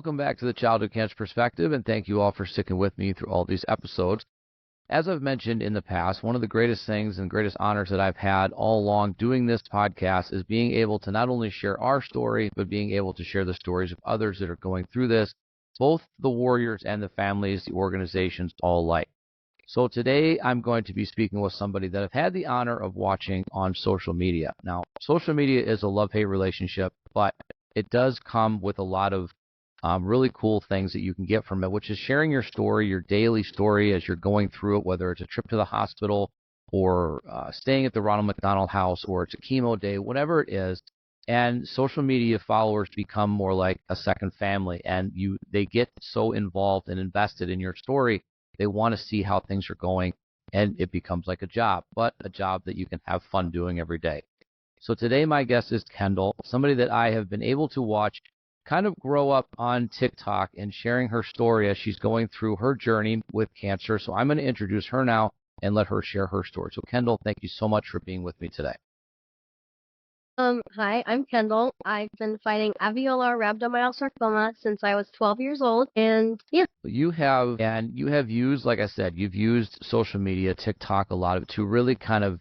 welcome back to the Childhood Cancer Perspective, and thank you all for sticking with me through all these episodes. As I've mentioned in the past, one of the greatest things and greatest honors that I've had all along doing this podcast is being able to not only share our story, but being able to share the stories of others that are going through this, both the warriors and the families, the organizations, all alike. So today I'm going to be speaking with somebody that I've had the honor of watching on social media. Now, social media is a love-hate relationship, but it does come with a lot of really cool things that you can get from it, which is sharing your story, your daily story as you're going through it, whether it's a trip to the hospital or staying at the Ronald McDonald House or it's a chemo day, whatever it is. And social media followers become more like a second family, and they get so involved and invested in your story. They want to see how things are going, and it becomes like a job, but a job that you can have fun doing every day. So today my guest is Kendall, somebody that I have been able to watch kind of grow up on TikTok and sharing her story as she's going through her journey with cancer. So I'm going to introduce her now and let her share her story. So Kendall, thank you so much for being with me today. Hi, I'm Kendall. I've been fighting Alveolar Rhabdomyosarcoma since I was 12 years old, and yeah. You have used, like I said, you've used social media, TikTok, a lot of it to really kind of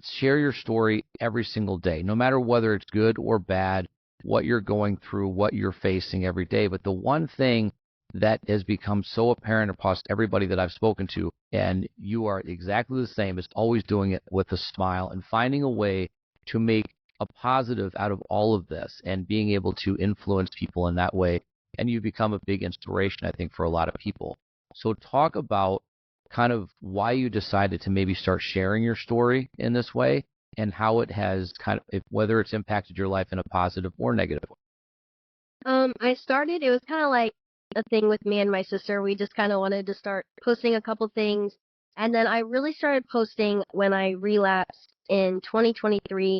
share your story every single day, no matter whether it's good or bad, what you're going through, what you're facing every day. But the one thing that has become so apparent across everybody that I've spoken to, and you are exactly the same, is always doing it with a smile and finding a way to make a positive out of all of this and being able to influence people in that way. And you become a big inspiration, I think, for a lot of people. So talk about kind of why you decided to maybe start sharing your story in this way, and how it has whether it's impacted your life in a positive or negative way. It was kind of like a thing with me and my sister. We just kind of wanted to start posting a couple things. And then I really started posting when I relapsed in 2023,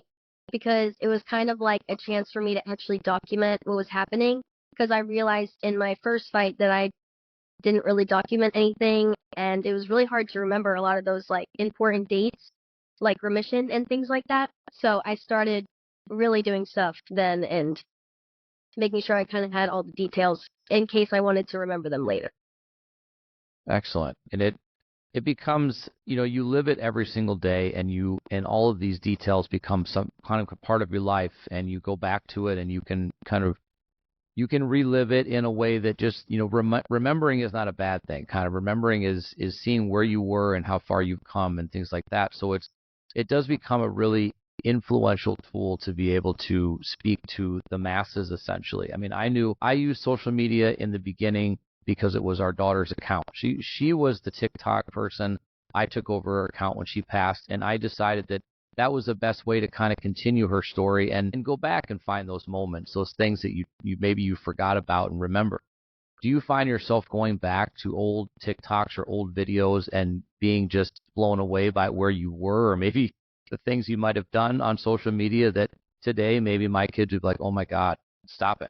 because it was kind of like a chance for me to actually document what was happening, because I realized in my first fight that I didn't really document anything, and it was really hard to remember a lot of those like important dates, like remission and things like that. So I started really doing stuff then and making sure I kind of had all the details in case I wanted to remember them later. Excellent. And it becomes, you live it every single day, and all of these details become some kind of a part of your life, and you go back to it, and you can relive it in a way that just, remembering is not a bad thing. Kind of remembering is seeing where you were and how far you've come and things like that. So it does become a really influential tool to be able to speak to the masses, essentially. I mean, I used social media in the beginning because it was our daughter's account. She was the TikTok person. I took over her account when she passed, and I decided that was the best way to kind of continue her story and go back and find those moments, those things that you forgot about and remember. Do you find yourself going back to old TikToks or old videos and being just blown away by where you were, or maybe the things you might have done on social media that today maybe my kids would be like, oh my God, stop it?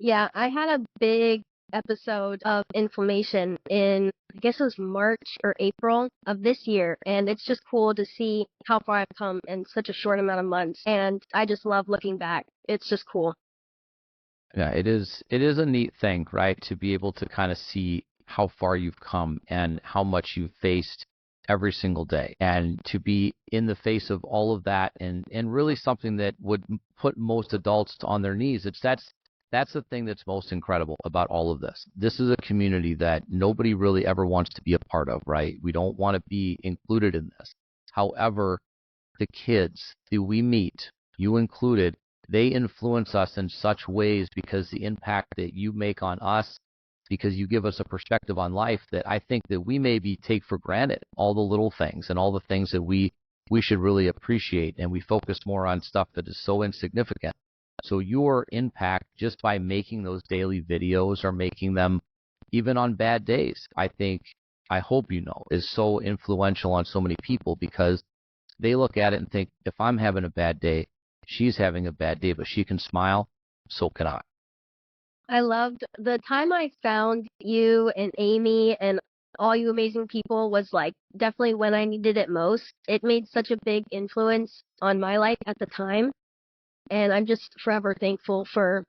Yeah, I had a big episode of inflammation in, I guess it was March or April of this year, and it's just cool to see how far I've come in such a short amount of months, and I just love looking back. It's just cool. Yeah, it is a neat thing, right, to be able to kind of see how far you've come and how much you've faced every single day, and to be in the face of all of that, and really something that would put most adults on their knees. That's the thing that's most incredible about all of this. This is a community that nobody really ever wants to be a part of, right? We don't want to be included in this. However, the kids that we meet, you included, they influence us in such ways because the impact that you make on us, because you give us a perspective on life that I think that we maybe take for granted, all the little things and all the things that we should really appreciate, and we focus more on stuff that is so insignificant. So your impact just by making those daily videos or making them even on bad days, I hope is so influential on so many people, because they look at it and think, if I'm having a bad day, she's having a bad day, but she can smile, so can I. I loved the time I found you and Amy and all you amazing people was like definitely when I needed it most. It made such a big influence on my life at the time. And I'm just forever thankful for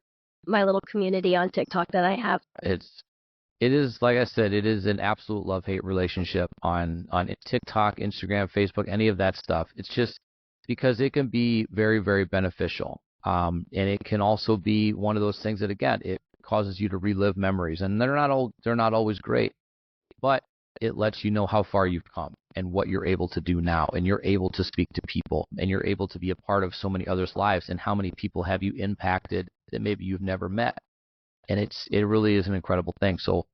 my little community on TikTok that I have. It is, like I said, it is an absolute love-hate relationship on TikTok, Instagram, Facebook, any of that stuff. It's just because it can be very, very beneficial. And it can also be one of those things that, again, it causes you to relive memories. And they're not always great, but it lets you know how far you've come and what you're able to do now. And you're able to speak to people, and you're able to be a part of so many others' lives. And how many people have you impacted that maybe you've never met? And it really is an incredible thing. So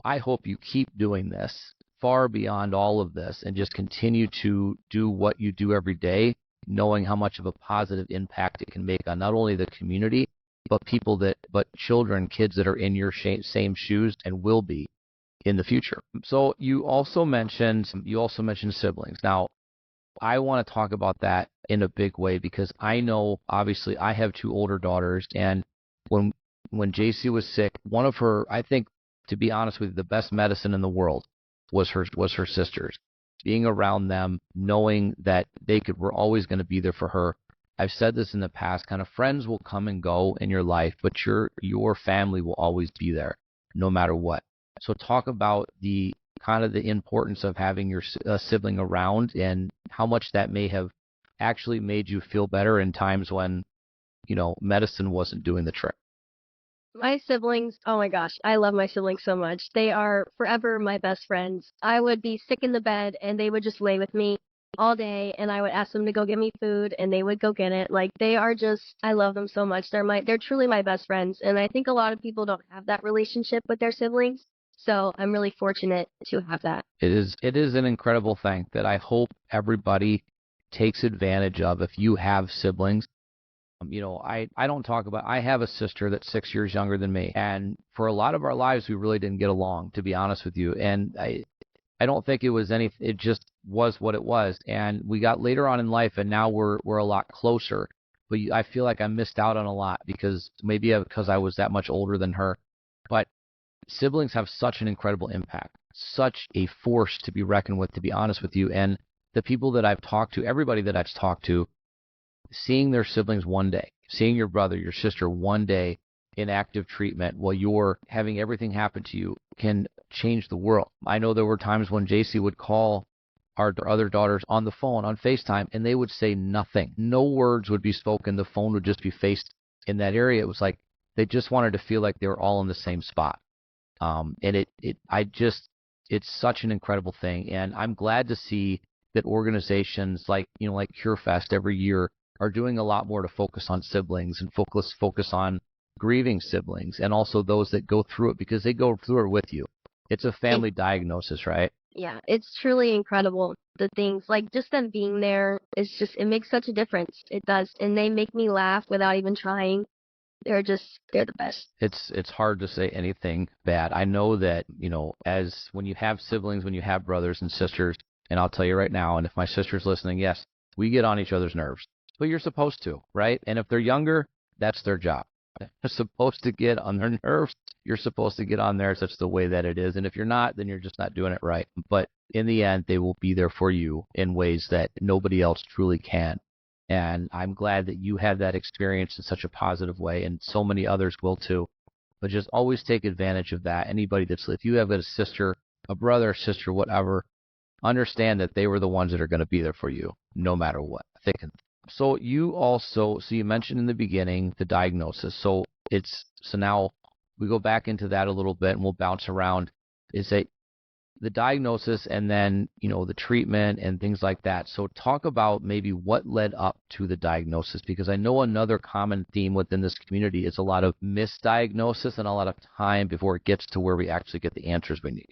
I hope you keep doing this far beyond all of this and just continue to do what you do every day, knowing how much of a positive impact it can make on not only the community, but children, kids that are in your same shoes and will be in the future. So you also mentioned siblings. Now, I want to talk about that in a big way because I know, obviously, I have two older daughters, and when JC was sick, one of her, I think, to be honest with you, the best medicine in the world was her sisters. Being around them, knowing that were always going to be there for her. I've said this in the past, kind of friends will come and go in your life, but your family will always be there, no matter what. So talk about the importance of having your sibling around and how much that may have actually made you feel better in times when, medicine wasn't doing the trick. My siblings, oh my gosh, I love my siblings so much. They are forever my best friends. I would be sick in the bed and they would just lay with me all day, and I would ask them to go get me food and they would go get it. Like, they are just, I love them so much. They're truly my best friends. And I think a lot of people don't have that relationship with their siblings. So I'm really fortunate to have that. It is an incredible thing that I hope everybody takes advantage of if you have siblings. I don't talk about, I have a sister that's 6 years younger than me. And for a lot of our lives, we really didn't get along, to be honest with you. And I don't think it was it just was what it was. And we got later on in life, and now we're a lot closer. But I feel like I missed out on a lot because I was that much older than her. But siblings have such an incredible impact, such a force to be reckoned with, to be honest with you. And the people that I've talked to, everybody that I've talked to, seeing their siblings one day, seeing your brother, your sister one day in active treatment while you're having everything happen to you can change the world. I know there were times when JC would call our other daughters on the phone, on FaceTime, and they would say nothing. No words would be spoken. The phone would just be faced in that area. It was like they just wanted to feel like they were all in the same spot. And it's such an incredible thing. And I'm glad to see that organizations like CureFest every year are doing a lot more to focus on siblings and focus on grieving siblings and also those that go through it, because they go through it with you. It's a family diagnosis, right? Yeah, it's truly incredible. The things, like, just them being there, it makes such a difference. It does. And they make me laugh without even trying. They're the best. It's hard to say anything bad. I know that, as when you have siblings, when you have brothers and sisters, and I'll tell you right now, and if my sister's listening, yes, we get on each other's nerves. But you're supposed to, right? And if they're younger, that's their job. They're supposed to get on their nerves. You're supposed to get on theirs. That's the way that it is. And if you're not, then you're just not doing it right. But in the end, they will be there for you in ways that nobody else truly can. And I'm glad that you had that experience in such a positive way, and so many others will too. But just always take advantage of that. If you have a sister, a brother, sister, whatever, understand that they were the ones that are going to be there for you no matter what. So you mentioned in the beginning the diagnosis. So now we go back into that a little bit and we'll bounce around. Is that the diagnosis and then, the treatment and things like that. So talk about maybe what led up to the diagnosis, because I know another common theme within this community is a lot of misdiagnosis and a lot of time before it gets to where we actually get the answers we need.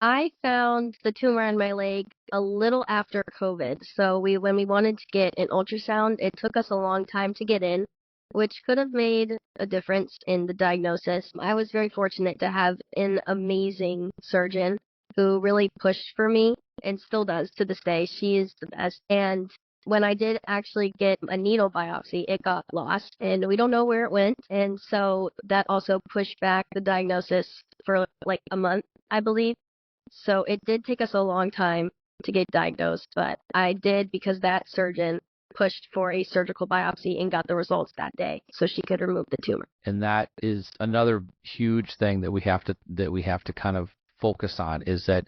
I found the tumor on my leg a little after COVID. So when we wanted to get an ultrasound, it took us a long time to get in, which could have made a difference in the diagnosis. I was very fortunate to have an amazing surgeon who really pushed for me and still does to this day. She is the best. And when I did actually get a needle biopsy, it got lost and we don't know where it went. And so that also pushed back the diagnosis for like a month, I believe. So it did take us a long time to get diagnosed, but I did because that surgeon pushed for a surgical biopsy and got the results that day so she could remove the tumor. And that is another huge thing that we have to kind of focus on, is that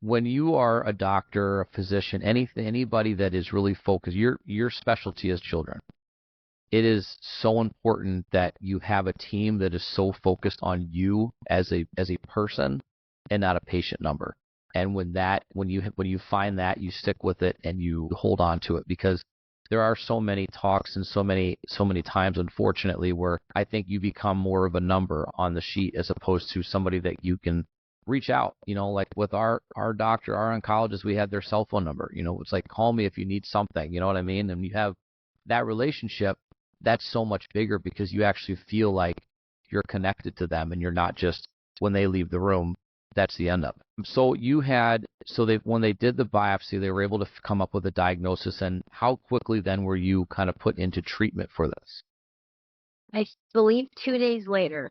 when you are a doctor, a physician, anybody that is really focused, your specialty is children. It is so important that you have a team that is so focused on you as a person and not a patient number. And when you find that, you stick with it and you hold on to it, because there are so many talks and so many times, unfortunately, where I think you become more of a number on the sheet as opposed to somebody that you can reach out. Like with our doctor, our oncologist, we had their cell phone number. It's like, call me if you need something. You know what I mean? And you have that relationship. That's so much bigger because you actually feel like you're connected to them, and you're not just, when they leave the room, that's the end of it. So when they did the biopsy, they were able to come up with a diagnosis. And how quickly then were you kind of put into treatment for this? I believe 2 days later,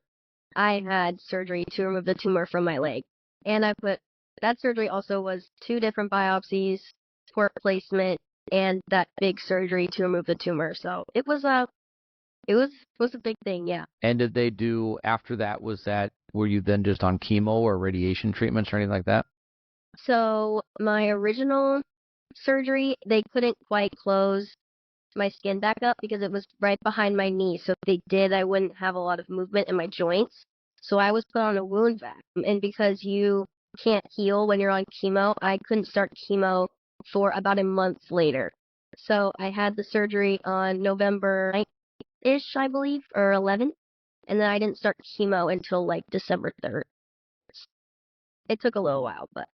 I had surgery to remove the tumor from my leg. And that surgery also was 2 different biopsies, port placement, and that big surgery to remove the tumor. So it was a big thing, yeah. And did they do, after that, were you then just on chemo or radiation treatments or anything like that? So my original surgery, they couldn't quite close my skin back up because it was right behind my knee. So if they did, I wouldn't have a lot of movement in my joints. So I was put on a wound vac. And because you can't heal when you're on chemo, I couldn't start chemo for about a month later. So I had the surgery on November 9th-ish, I believe, or 11th. And then I didn't start chemo until like December 3rd. It took a little while, but.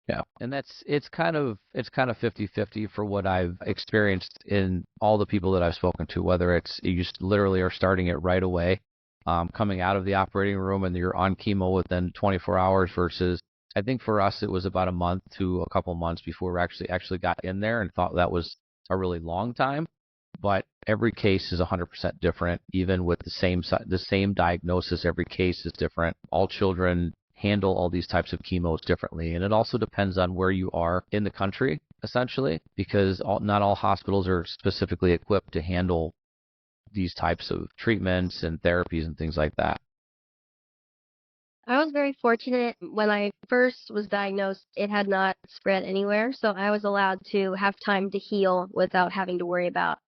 Yeah. And it's kind of 50-50 for what I've experienced in all the people that I've spoken to, whether it's you just literally are starting it right away, coming out of the operating room, and you're on chemo within 24 hours versus, I think for us, it was about a month to a couple months before we actually got in there and thought that was a really long time. But every case is 100% different. Even with the same diagnosis, every case is different. All children handle all these types of chemos differently, and it also depends on where you are in the country, essentially, because not all hospitals are specifically equipped to handle these types of treatments and therapies and things like that. I was very fortunate. When I first was diagnosed, it had not spread anywhere, so I was allowed to have time to heal without having to worry about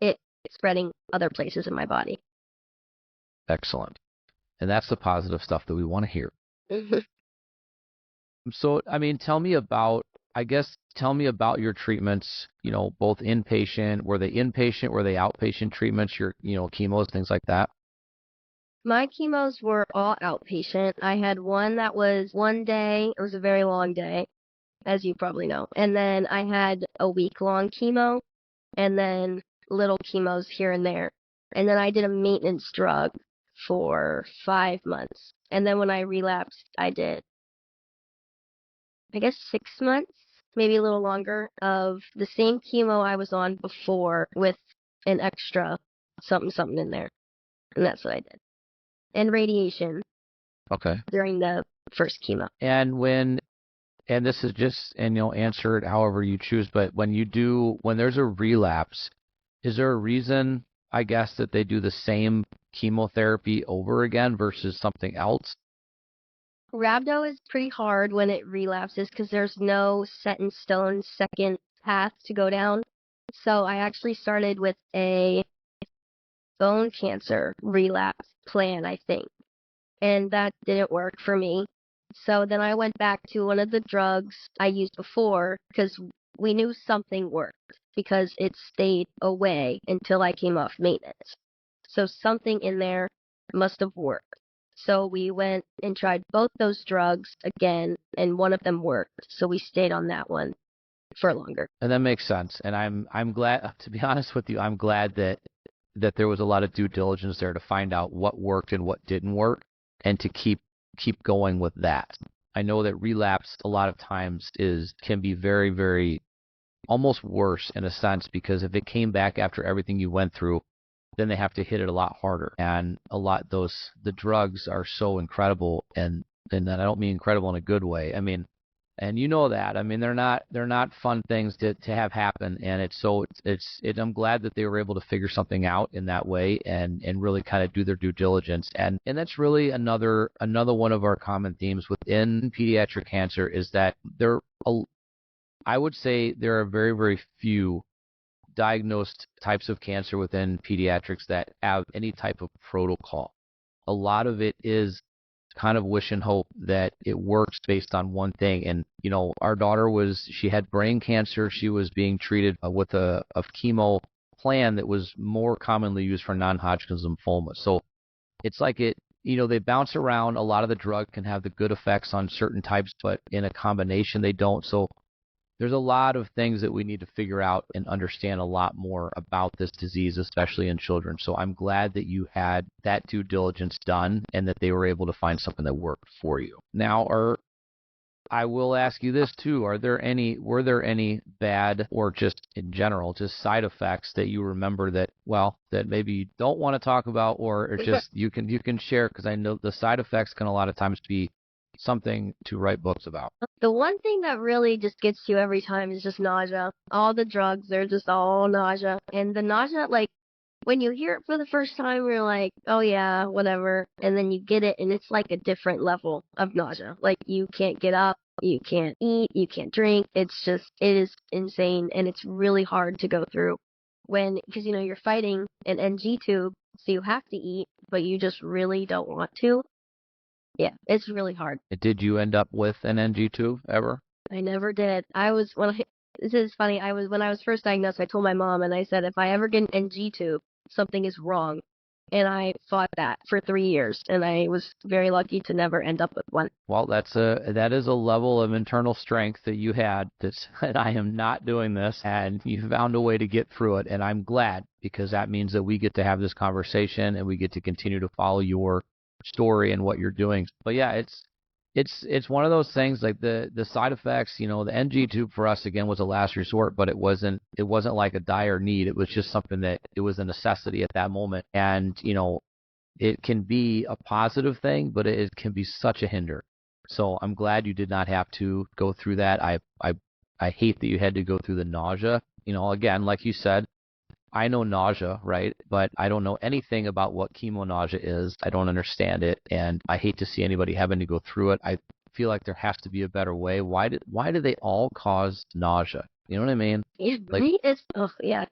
it spreading other places in my body. Excellent. And that's the positive stuff that we want to hear. So, I mean, tell me about your treatments, both inpatient, were they outpatient treatments, your, chemos, things like that? My chemos were all outpatient. I had one that was 1 day. It was a very long day, as you probably know. And then I had a week-long chemo, and then little chemos here and there. And then I did a maintenance drug for 5 months. And then when I relapsed, I did, I guess, 6 months, maybe a little longer, of the same chemo I was on before with an extra something in there. And that's what I did. And radiation. Okay. During the first chemo. And this is just, and you'll answer it however you choose, but when there's a relapse, is there a reason, I guess, that they do the same chemotherapy over again versus something else? Rhabdo is pretty hard when it relapses because there's no set in stone second path to go down. So I actually started with a bone cancer relapse plan, I think. And that didn't work for me. So then I went back to one of the drugs I used before because we knew something worked because it stayed away until I came off maintenance. So something in there must have worked. So we went and tried both those drugs again, and one of them worked. So we stayed on that one for longer. And that makes sense. And I'm glad, to be honest with you, I'm glad that there was a lot of due diligence there to find out what worked and what didn't work, and to keep going with that. I know that relapse a lot of times can be very, very almost worse in a sense, because if it came back after everything you went through, then they have to hit it a lot harder. And the drugs are so incredible, and I don't mean incredible in a good way. I mean, And you know that. I mean, they're not fun things to have happen. And I'm glad that they were able to figure something out in that way and really kind of do their due diligence. And that's really another one of our common themes within pediatric cancer is that I would say there are very, very few diagnosed types of cancer within pediatrics that have any type of protocol. A lot of it is kind of wish and hope that it works based on one thing. And, our daughter she had brain cancer. She was being treated with a chemo plan that was more commonly used for non-Hodgkin's lymphoma. So it's like they bounce around. A lot of the drug can have the good effects on certain types, but in a combination, they don't. So there's a lot of things that we need to figure out and understand a lot more about this disease, especially in children. So I'm glad that you had that due diligence done and that they were able to find something that worked for you. Now, I will ask you this too. Were there any bad or just in general, just side effects that you remember that maybe you don't want to talk about or just you can share? Because I know the side effects can a lot of times be something to write books about. The one thing that really just gets you every time is just nausea. All the drugs, they're just all nausea. And the nausea, like, when you hear it for the first time, you're like, oh yeah, whatever. And then you get it, and it's like a different level of nausea. Like, you can't get up, you can't eat, you can't drink. It is insane, and it's really hard to go through because, you're fighting an NG tube, so you have to eat, but you just really don't want to. Yeah, it's really hard. Did you end up with an NG tube ever? I never did. This is funny. When I was first diagnosed, I told my mom, and I said, if I ever get an NG tube, something is wrong. And I fought that for 3 years, and I was very lucky to never end up with one. Well, that is a level of internal strength that you had that I am not doing this, and you found a way to get through it, and I'm glad because that means that we get to have this conversation and we get to continue to follow your story and what you're doing. But yeah, it's one of those things like the side effects, the NG tube for us again was a last resort, but it wasn't like a dire need. It was just something that it was a necessity at that moment. And, it can be a positive thing, but it can be such a hinder. So I'm glad you did not have to go through that. I hate that you had to go through the nausea. Again, like you said, I know nausea, right? But I don't know anything about what chemo nausea is. I don't understand it, and I hate to see anybody having to go through it. I feel like there has to be a better way. Why do they all cause nausea? You know what I mean? It's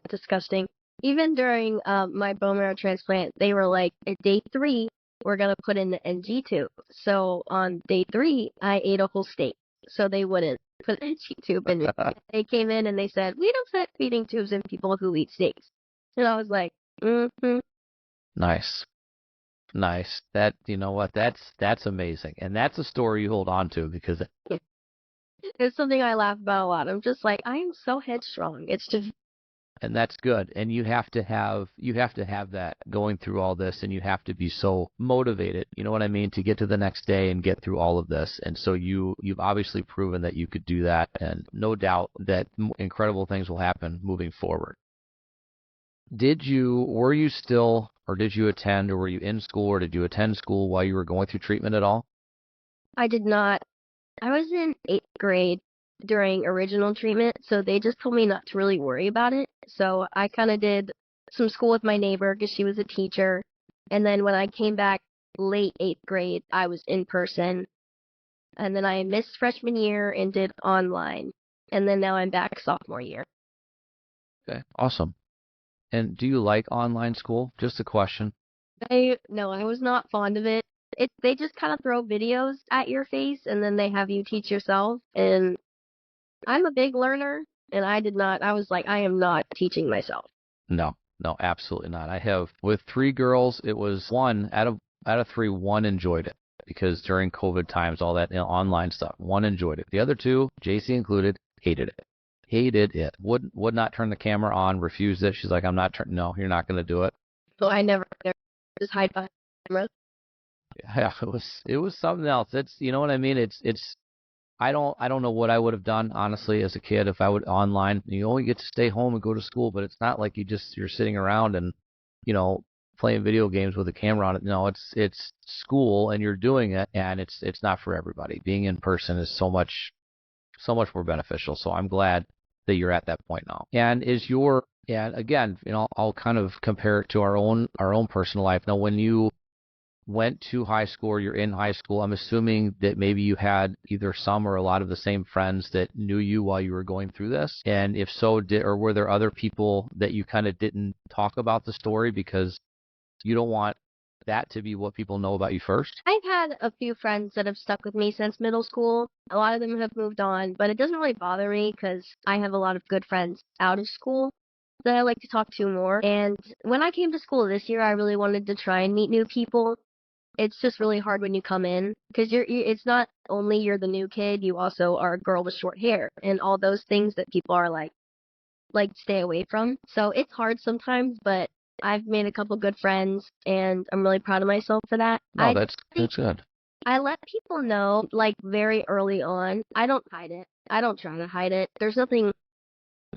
disgusting. Even during my bone marrow transplant, they were like, at day 3, we're gonna put in the NG tube. So on day 3, I ate a whole steak, so they wouldn't put an NG tube in me. They came in and they said, we don't put feeding tubes in people who eat steaks. And I was like, mm-hmm. Nice. That, what, that's amazing. And that's a story you hold on to because it's something I laugh about a lot. I'm just like, I am so headstrong. It's just. And that's good. And you have to have that going through all this, and you have to be so motivated, you know what I mean, to get to the next day and get through all of this. And so you've obviously proven that you could do that, and no doubt that incredible things will happen moving forward. Were you still, or did you attend, or were you in school, or did you attend school while you were going through treatment at all? I did not. I was in 8th grade during original treatment, so they just told me not to really worry about it. So I kind of did some school with my neighbor because she was a teacher. And then when I came back late 8th grade, I was in person. And then I missed freshman year and did online. And then now I'm back sophomore year. Okay, awesome. And do you like online school? Just a question. No, I was not fond of it. They just kind of throw videos at your face and then they have you teach yourself. And I'm a big learner, and I was like, I am not teaching myself. No, absolutely not. I have, with 3 girls, it was one out of 3, one enjoyed it because during COVID times, all that online stuff, one enjoyed it. The other 2, JC included, hated it. Would not turn the camera on, refused it. She's like, no, you're not going to do it. So I never just hide behind the camera. Yeah, it was something else. It's, you know what I mean? It's I don't know what I would have done, honestly, as a kid if I would online. You only get to stay home and go to school, but it's not like you're sitting around and, playing video games with a camera on it. No, it's school and you're doing it, and it's not for everybody. Being in person is so much so much more beneficial. So I'm glad that you're at that point now. And again, I'll kind of compare it to our own personal life. Now, when you went to high school or you're in high school, I'm assuming that maybe you had either some or a lot of the same friends that knew you while you were going through this. And if so, were there other people that you kind of didn't talk about the story because you don't want that to be what people know about you first? I've had a few friends that have stuck with me since middle school. A lot of them have moved on, but it doesn't really bother me because I have a lot of good friends out of school that I like to talk to more. And when I came to school this year, I really wanted to try and meet new people. It's just really hard when you come in because it's not only you're the new kid, you also are a girl with short hair and all those things that people are like stay away from. So it's hard sometimes, but I've made a couple good friends and I'm really proud of myself for that. No, that's good. I let people know like very early on. I don't hide it. I don't try to hide it. There's nothing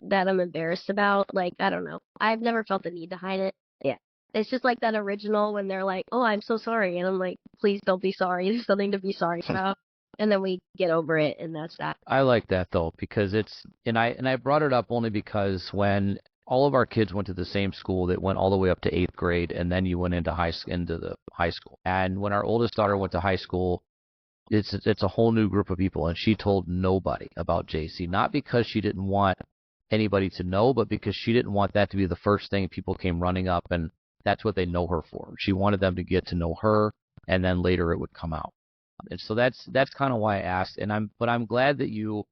that I'm embarrassed about. Like, I don't know. I've never felt the need to hide it. Yeah. It's just like that original when they're like, "Oh, I'm so sorry." And I'm like, "Please don't be sorry. There's nothing to be sorry about." And then we get over it, and that's that. I like that though, because I brought it up only because when all of our kids went to the same school that went all the way up to 8th grade, and then you went into the high school. And when our oldest daughter went to high school, it's a whole new group of people, and she told nobody about JC, not because she didn't want anybody to know, but because she didn't want that to be the first thing people came running up and that's what they know her for. She wanted them to get to know her, and then later it would come out. And so that's kind of why I asked. And I'm glad that you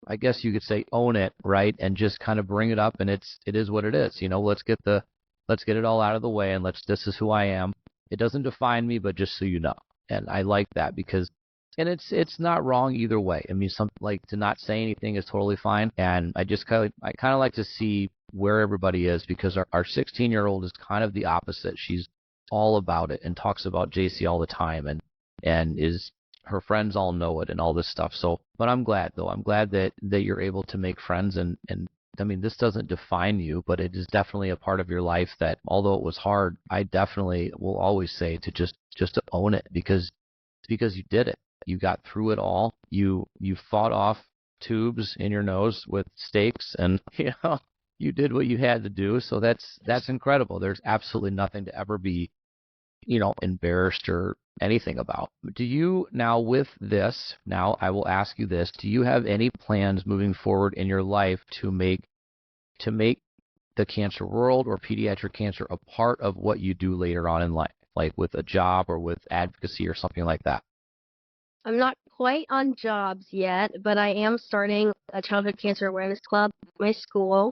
I guess you could say own it, right? And just kind of bring it up, and it is what it is. Let's get it all out of the way, and this is who I am. It doesn't define me, but just so you know. And I like that because, and it's not wrong either way. I mean, to not say anything is totally fine. And I kind of like to see where everybody is, because our 16-year-old is kind of the opposite. She's all about it and talks about JC all the time, and is her friends all know it and all this stuff. So, but I'm glad though. I'm glad that you're able to make friends, and I mean, this doesn't define you, but it is definitely a part of your life that, although it was hard, I definitely will always say to just to own it, because you did it. You got through it all. You fought off tubes in your nose with stakes, and you did what you had to do. So that's incredible. There's absolutely nothing to ever be, embarrassed or anything about. Do you now, with this, now I will ask you this, do you have any plans moving forward in your life to make the cancer world or pediatric cancer a part of what you do later on in life, like with a job or with advocacy or something like that? I'm not quite on jobs yet, but I am starting a childhood cancer awareness club at my school.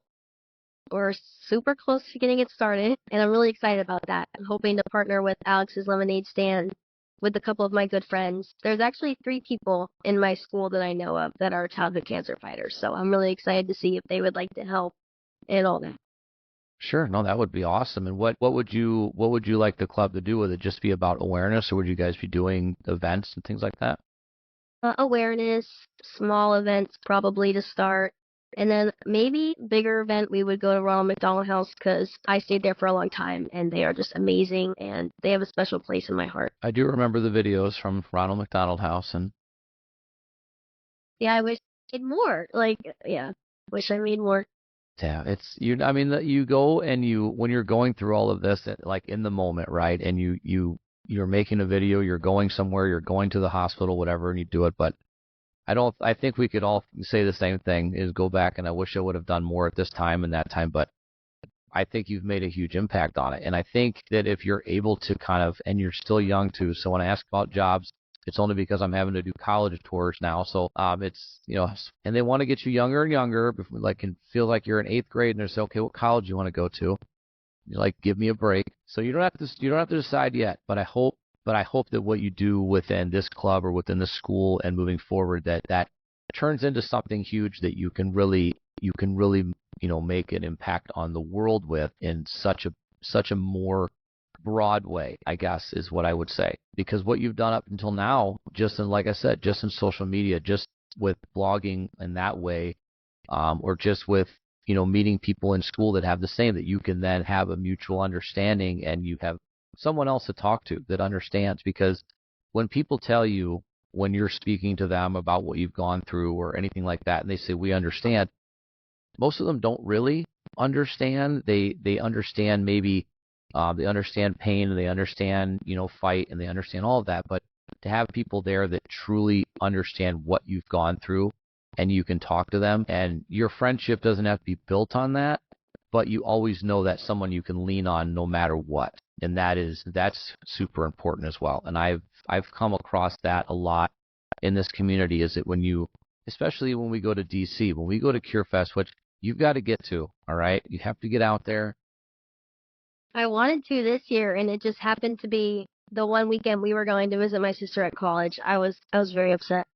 We're super close to getting it started, and I'm really excited about that. I'm hoping to partner with Alex's Lemonade Stand with a couple of my good friends. There's actually 3 people in my school that I know of that are childhood cancer fighters, so I'm really excited to see if they would like to help and all that. Sure. No, that would be awesome. And what would you like the club to do? Would it just be about awareness, or would you guys be doing events and things like that? Awareness, small events probably to start. And then maybe bigger event, we would go to Ronald McDonald House because I stayed there for a long time and they are just amazing and they have a special place in my heart. I do remember the videos from Ronald McDonald House, and yeah, I wish I made more. Wish I made more. Yeah, I mean, you go and when you're going through all of this, like in the moment, right? And you're making a video, you're going somewhere, you're going to the hospital, whatever, and you do it. But I think we could all say the same thing, is go back, and I wish I would have done more at this time and that time, but I think you've made a huge impact on it. And I think that if you're able to and you're still young too, so when I ask about jobs, it's only because I'm having to do college tours now. So it's, and they want to get you younger and younger, and feel like you're in 8th grade, and they say, okay, what college do you want to go to? You're like, give me a break. So you don't have to decide yet, but I hope that what you do within this club or within the school and moving forward, that turns into something huge that you can really make an impact on the world with, in such a more broad way, I guess, is what I would say. Because what you've done up until now, like I said, just in social media, just with blogging in that way, or just with meeting people in school that have the same, that you can then have a mutual understanding, and you have someone else to talk to that understands. Because when people tell you when you're speaking to them about what you've gone through or anything like that, and they say, we understand, most of them don't really understand. They understand maybe they understand pain and they understand, fight, and they understand all of that. But to have people there that truly understand what you've gone through and you can talk to them, and your friendship doesn't have to be built on that, but you always know that someone you can lean on no matter what. And that's super important as well. And I've come across that a lot in this community, is that especially when we go to DC, when we go to CureFest, which you've got to get to, all right? You have to get out there. I wanted to this year, and it just happened to be the one weekend we were going to visit my sister at college. I was very upset.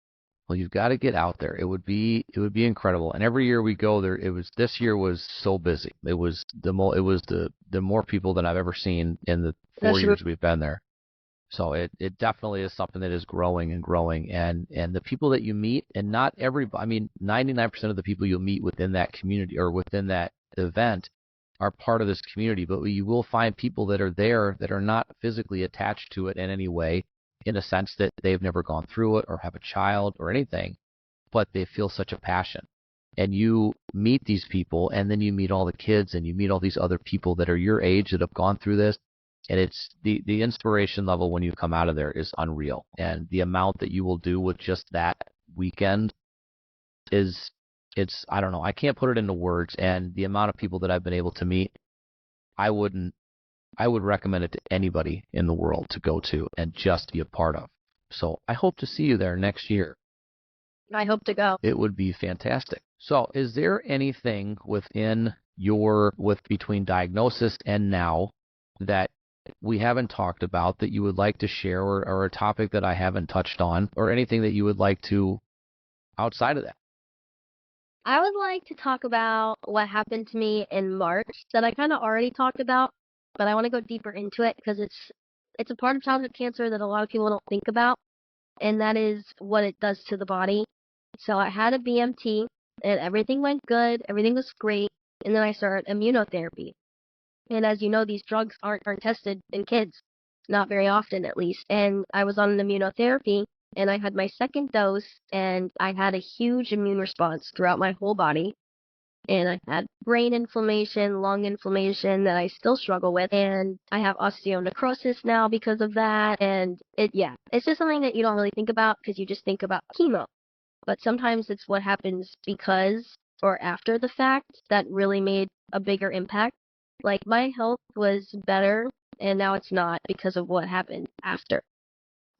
Well, you've got to get out there. It would be incredible. And every year we go there, this year was so busy. It was the more people than I've ever seen in the 4 years we've been there. So it definitely is something that is growing and growing. And the people that you meet, and not everybody, I mean, 99% of the people you'll meet within that community or within that event are part of this community. But you will find people that are there that are not physically attached to it in any way, in a sense that they've never gone through it or have a child or anything, but they feel such a passion. And you meet these people, and then you meet all the kids, and you meet all these other people that are your age that have gone through this. And it's the inspiration level when you come out of there is unreal. And the amount that you will do with just that weekend I don't know, I can't put it into words. And the amount of people that I've been able to meet, I would recommend it to anybody in the world to go to and just be a part of. So I hope to see you there next year. I hope to go. It would be fantastic. So is there anything between diagnosis and now that we haven't talked about that you would like to share, or a topic that I haven't touched on, or anything that you would like to outside of that? I would like to talk about what happened to me in March that I kind of already talked about, but I want to go deeper into it because it's a part of childhood cancer that a lot of people don't think about, and that is what it does to the body. So I had a BMT, and everything went good, everything was great, and then I started immunotherapy. And as you know, these drugs aren't tested in kids, not very often at least. And I was on an immunotherapy, and I had my second dose, and I had a huge immune response throughout my whole body. And I had brain inflammation, lung inflammation that I still struggle with, and I have osteonecrosis now because of that. And it's just something that you don't really think about because you just think about chemo. But sometimes it's what happens because or after the fact that really made a bigger impact. Like, my health was better, and now it's not because of what happened after.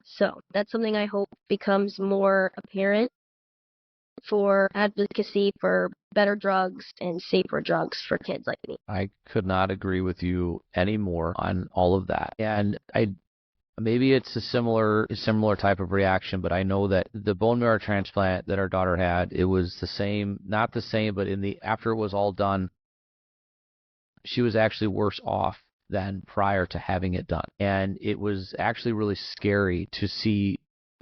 So that's something I hope becomes more apparent for advocacy for better drugs and safer drugs for kids like me. I could not agree with you anymore on all of that. And maybe it's a similar type of reaction, but I know that the bone marrow transplant that our daughter had, it was the same, not the same, but after it was all done, she was actually worse off than prior to having it done. And it was actually really scary to see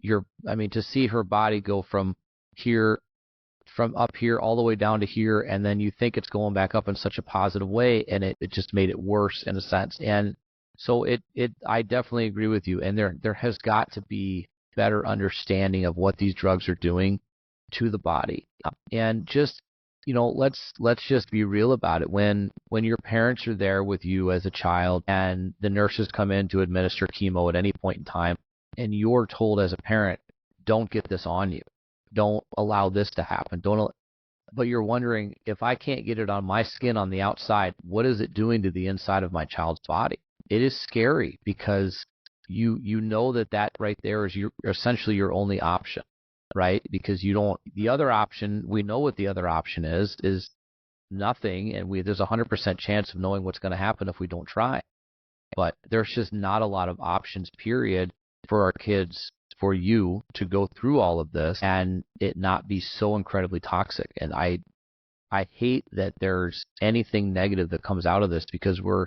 her body go from up here all the way down to here, and then you think it's going back up in such a positive way, and it just made it worse in a sense. And so I definitely agree with you. And there has got to be better understanding of what these drugs are doing to the body. And just, let's just be real about it. When your parents are there with you as a child, and the nurses come in to administer chemo at any point in time, and you're told as a parent, don't get this on you. Don't allow this to happen. But you're wondering, if I can't get it on my skin on the outside, what is it doing to the inside of my child's body? It is scary because you know that right there is essentially your only option, right? Because the other option, we know what the other option is nothing, and there's a 100% chance of knowing what's going to happen if we don't try. But there's just not a lot of options, period, for our kids, for you to go through all of this and it not be so incredibly toxic. And I hate that there's anything negative that comes out of this, because we're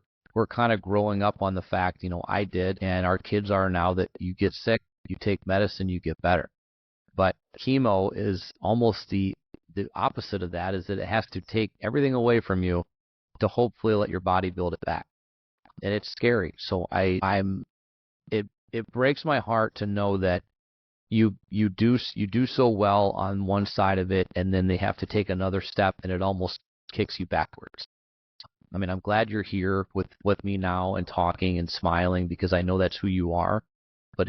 kind of growing up on the fact, I did, and our kids are now, that you get sick, you take medicine, you get better. But chemo is almost the opposite of that, is that it has to take everything away from you to hopefully let your body build it back. And it's scary. So it breaks my heart to know that you do so well on one side of it, and then they have to take another step, and it almost kicks you backwards. I mean, I'm glad you're here with me now and talking and smiling because I know that's who you are. But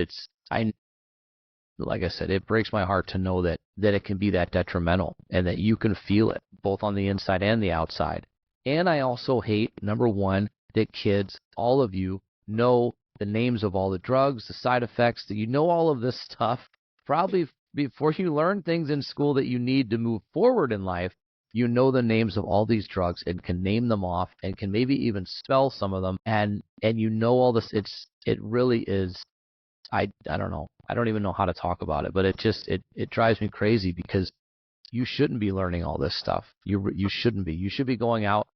like I said, it breaks my heart to know that it can be that detrimental and that you can feel it both on the inside and the outside. And I also hate, number one, that kids, all of you, know the names of all the drugs, the side effects, that you know all of this stuff probably before you learn things in school that you need to move forward in life. You know the names of all these drugs and can name them off and can maybe even spell some of them. And you know all this. It really is. I don't know. I don't even know how to talk about it, but it drives me crazy because you shouldn't be learning all this stuff. You shouldn't be. You should be going out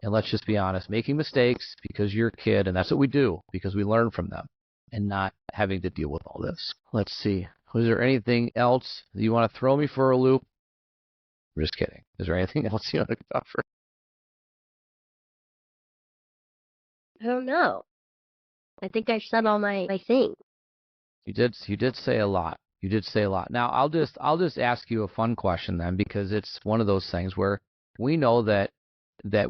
and, let's just be honest, making mistakes because you're a kid, and that's what we do because we learn from them, and not having to deal with all this. Let's see. Was there anything else that you want to throw me for a loop? I'm just kidding. Is there anything else you want to cover? I don't know. I think I said all my things. You did say a lot. You did say a lot. Now I'll just ask you a fun question then, because it's one of those things where we know that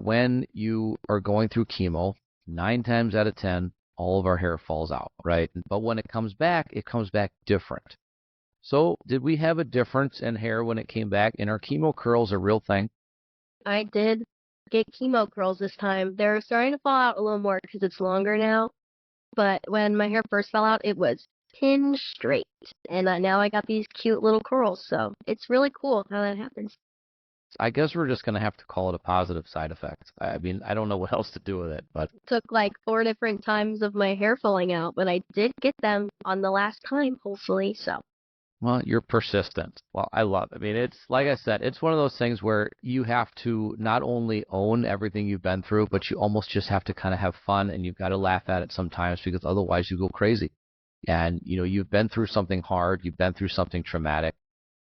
when you are going through chemo, 9 times out of 10, all of our hair falls out, right? But when it comes back different. So did we have a difference in hair when it came back? And are chemo curls a real thing? I did get chemo curls this time. They're starting to fall out a little more because it's longer now. But when my hair first fell out, it was pin straight. And now I got these cute little curls. So it's really cool how that happens. I guess we're just going to have to call it a positive side effect. I mean, I don't know what else to do with it, but It took like 4 different times of my hair falling out, but I did get them on the last time, hopefully. So. well, you're persistent. Well, I love it. I mean, it's like I said, it's one of those things where you have to not only own everything you've been through, but you almost just have to kind of have fun, and you've got to laugh at it sometimes because otherwise you go crazy. And, you've been through something hard, you've been through something traumatic,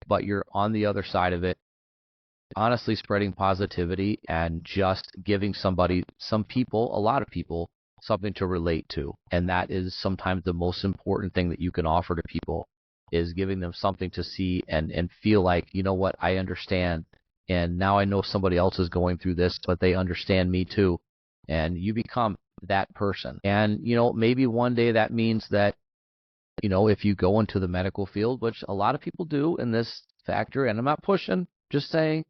but you're on the other side of it, honestly spreading positivity and just giving some people, a lot of people, something to relate to. And that is sometimes the most important thing that you can offer to people, is giving them something to see and feel like, you know what, I understand. And now I know somebody else is going through this, but they understand me too. And you become that person. And, maybe one day that means that, if you go into the medical field, which a lot of people do in this factor, and I'm not pushing, just saying,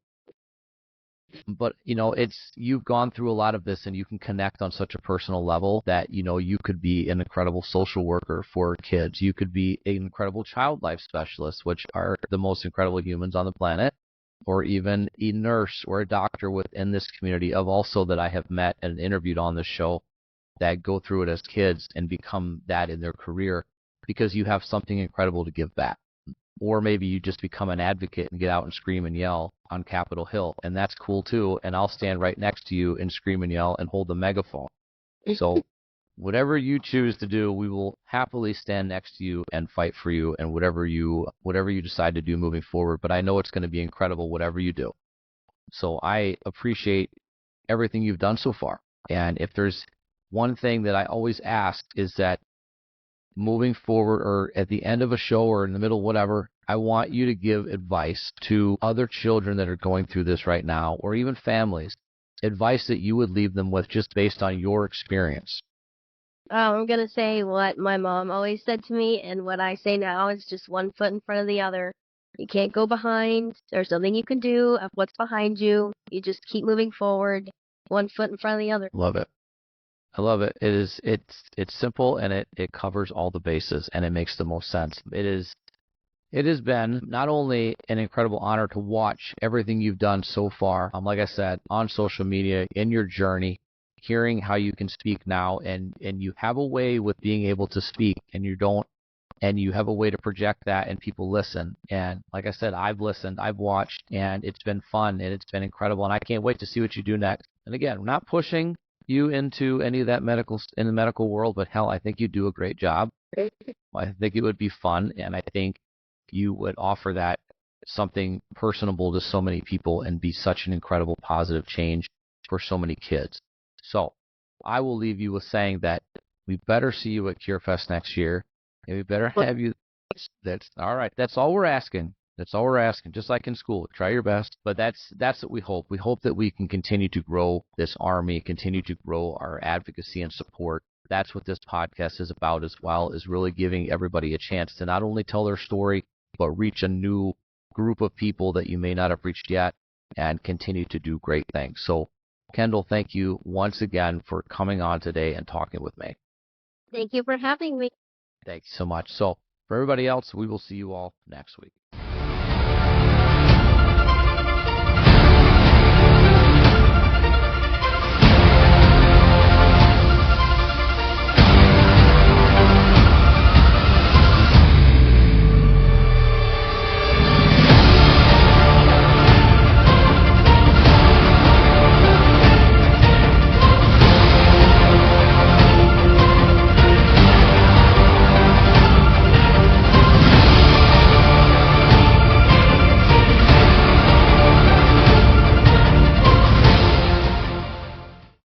but, you've gone through a lot of this and you can connect on such a personal level that, you could be an incredible social worker for kids. You could be an incredible child life specialist, which are the most incredible humans on the planet, or even a nurse or a doctor within this community of also that I have met and interviewed on this show that go through it as kids and become that in their career because you have something incredible to give back. Or maybe you just become an advocate and get out and scream and yell on Capitol Hill. And that's cool too. And I'll stand right next to you and scream and yell and hold the megaphone. So whatever you choose to do, we will happily stand next to you and fight for you and whatever you decide to do moving forward. But I know it's going to be incredible, whatever you do. So I appreciate everything you've done so far. And if there's one thing that I always ask is that moving forward or at the end of a show or in the middle, whatever, I want you to give advice to other children that are going through this right now, or even families, advice that you would leave them with just based on your experience. I'm going to say what my mom always said to me, and what I say now is just one foot in front of the other. You can't go behind. There's nothing you can do of what's behind you. You just keep moving forward, one foot in front of the other. Love it. I love it. It's simple, and it covers all the bases, and it makes the most sense. It has been not only an incredible honor to watch everything you've done so far, like I said, on social media, in your journey, hearing how you can speak now, and you have a way with being able to speak, and you have a way to project that, and people listen. And like I said, I've listened, I've watched, and it's been fun, and it's been incredible, and I can't wait to see what you do next. And again, we're not pushing you into any of that in the medical world, but hell, I think you do a great job. I think it would be fun, and I think you would offer that something personable to so many people and be such an incredible positive change for so many kids. So I will leave you with saying that we better see you at CureFest next year, and we better have you That's all right. That's all we're asking. That's all we're asking. Just like in school, try your best. But that's what we hope. We hope that we can continue to grow this army, continue to grow our advocacy and support. That's what this podcast is about as well, is really giving everybody a chance to not only tell their story, but reach a new group of people that you may not have reached yet and continue to do great things. So, Kendall, thank you once again for coming on today and talking with me. Thank you for having me. Thanks so much. So, for everybody else, we will see you all next week.